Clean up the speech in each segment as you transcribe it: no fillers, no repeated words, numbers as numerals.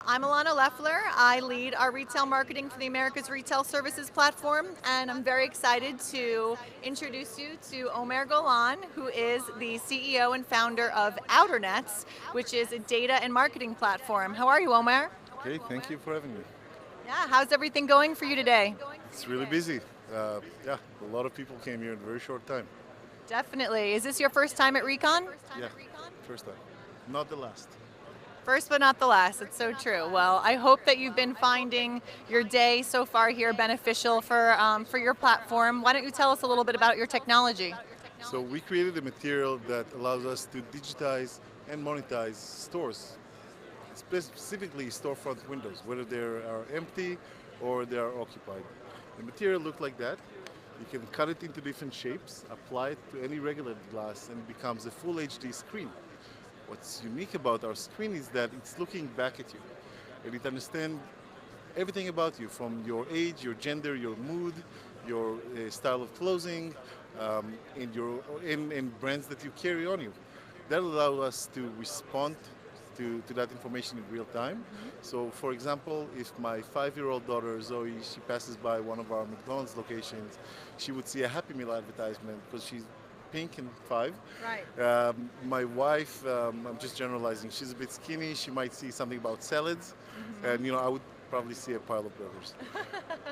I'm Alana Leffler. I lead our retail marketing for the Americas Retail Services platform, and I'm very excited to introduce you to Omer Golan, who is the CEO and founder of Outernets, which is a data and marketing platform. How are you, Omer? Okay, thank you for having me. Yeah, how's everything going for you today? It's really busy. Yeah, a lot of people came here in a very short time. Definitely. Is this your first time at Recon? Yeah, first time. Not the last. First but not the last. It's so true. Well, I hope that you've been finding your day so far here beneficial for your platform. Why don't you tell us a little bit about your technology? So we created a material that allows us to digitize and monetize stores, specifically storefront windows, whether they are empty or they are occupied. The material looked like that. You can cut it into different shapes, apply it to any regular glass, and it becomes a full HD screen. What's unique about our screen is that it's looking back at you, and it understands everything about you, from your age, your gender, your mood, your style of clothing, and brands that you carry on you. That allows us to respond to that information in real time. So, for example, if my 5-year-old daughter Zoe, she passes by one of our McDonald's locations, she would see a Happy Meal advertisement because she's pink and 5. Right. My wife, I'm just generalizing, she's a bit skinny. She might see something about salads, and I would probably see a pile of burgers.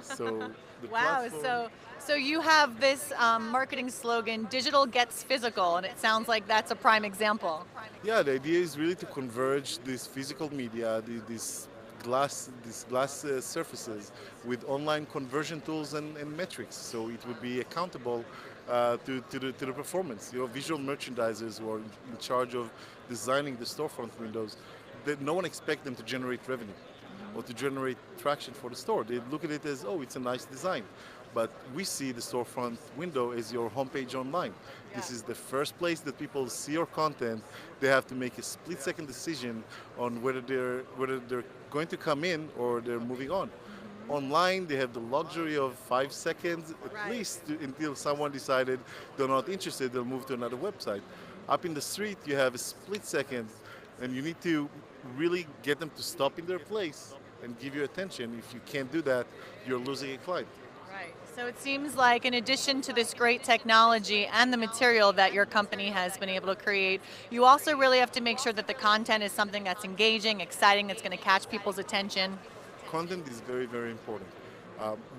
So the Wow. platform, So you have this marketing slogan, "Digital gets physical," and it sounds like that's a prime example. yeah, the idea is really to converge this physical media, these glass surfaces with online conversion tools and metrics. So it would be accountable to the performance. Visual merchandisers who are in charge of designing the storefront windows, that no one expects them to generate revenue or to generate traction for the store. They look at it as, oh, it's a nice design. But we see the storefront window as your homepage online. This is the first place that people see your content. They have to make a split-second decision on whether they're going to come in or they're moving on. Online, they have the luxury of 5 seconds at Right. least until someone decided they're not interested, they'll move to another website. Up in the street, you have a split second, and you need to really get them to stop in their place and give you attention. If you can't do that, you're losing a client. Right. So it seems like, in addition to this great technology and the material that your company has been able to create, you also really have to make sure that the content is something that's engaging, exciting, that's going to catch people's attention. Content is very, very important.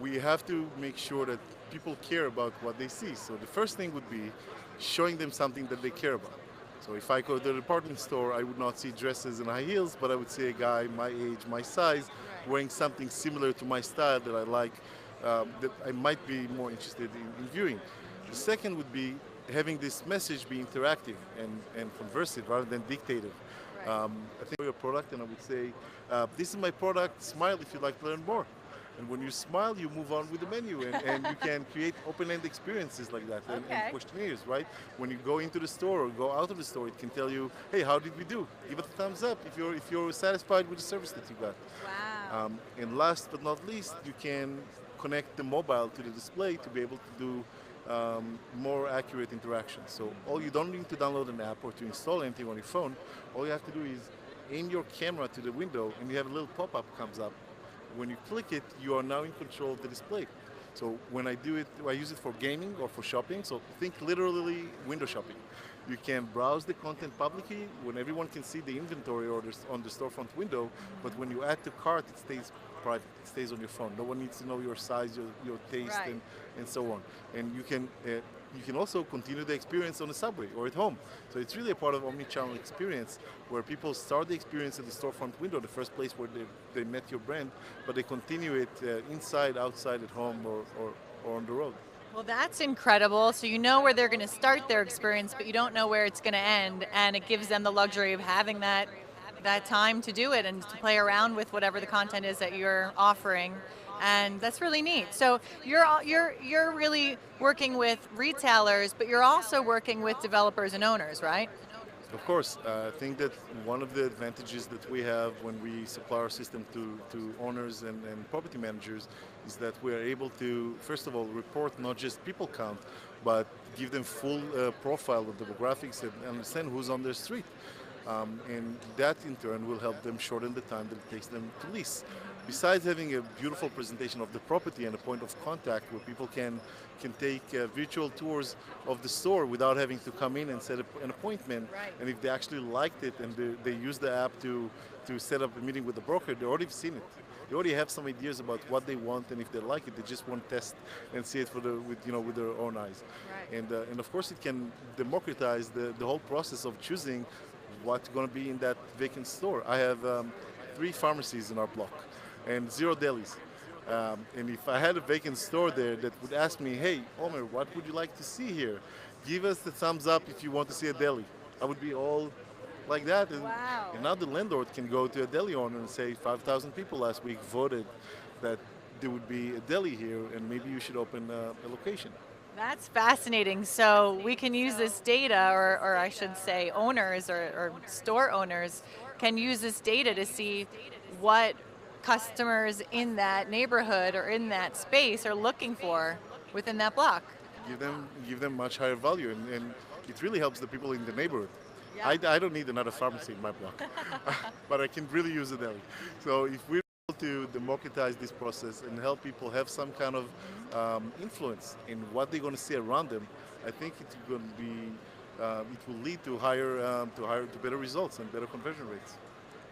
We have to make sure that people care about what they see. So the first thing would be showing them something that they care about. So if I go to the department store, I would not see dresses and high heels, but I would see a guy my age, my size, wearing something similar to my style that I like, that I might be more interested in viewing. The second would be having this message be interactive and conversive rather than dictative. I think your product, and I would say, this is my product, smile if you'd like to learn more. And when you smile, you move on with the menu, and you can create open-end experiences like that, and Okay. questionnaires, right? When you go into the store or go out of the store, it can tell you, hey, how did we do? Give it a thumbs up if you're satisfied with the service that you got. Wow. And last but not least, you can connect the mobile to the display to be able to do more accurate interactions. So all you don't need to download an app or to install anything on your phone. All you have to do is aim your camera to the window, and you have a little pop-up comes up. When you click it, you are now in control of the display. So when I do it, I use it for gaming or for shopping. So think literally window shopping. You can browse the content publicly when everyone can see the inventory orders on the storefront window, but when you add to cart, it stays private. It stays on your phone. No one needs to know your size, your taste, Right. and so on. And you can also continue the experience on the subway or at home. So it's really a part of omni-channel experience where people start the experience at the storefront window, the first place where they met your brand, but they continue it inside, outside, at home, or on the road. Well, that's incredible. So you know where they're going to start their experience, but you don't know where it's going to end, and it gives them the luxury of having that time to do it and to play around with whatever the content is that you're offering. And that's really neat. So you're really working with retailers, but you're also working with developers and owners, right? Of course, I think that one of the advantages that we have when we supply our system to owners and property managers is that we are able to, first of all, report not just people count, but give them full profile of demographics and understand who's on their street. And that in turn will help them shorten the time that it takes them to lease. Besides having a beautiful presentation of the property and a point of contact where people can take virtual tours of the store without having to come in and set up an appointment. Right. And if they actually liked it and they use the app to set up a meeting with the broker, they already seen it. They already have some ideas about what they want, and if they like it, they just want to test and see it with their own eyes. Right. And of course, it can democratize the whole process of choosing what's going to be in that vacant store. I have 3 pharmacies in our block and 0 delis. And if I had a vacant store there that would ask me, hey, Omer, what would you like to see here? Give us the thumbs up if you want to see a deli. I would be all like that. Wow. And now the landlord can go to a deli owner and say, 5,000 people last week voted that there would be a deli here and maybe you should open a location. That's fascinating. So we can use this data, or I should say owners or store owners can use this data to see what customers in that neighborhood or in that space are looking for within that block. Give them much higher value, and it really helps the people in the neighborhood. Yeah. I don't need another pharmacy in my block, but I can really use a deli. So if we're able to democratize this process and help people have some kind of influence in what they're going to see around them, I think it's going to be it will lead to to better results and better conversion rates.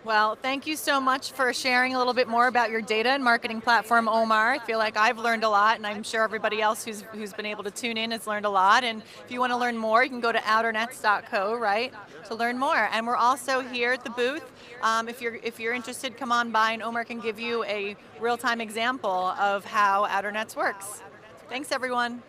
Well, thank you so much for sharing a little bit more about your data and marketing platform, Omar. I feel like I've learned a lot, and I'm sure everybody else who's been able to tune in has learned a lot. And if you want to learn more, you can go to outernets.co, right, to learn more. And we're also here at the booth. If you're interested, come on by, and Omar can give you a real-time example of how Outernets works. Thanks, everyone.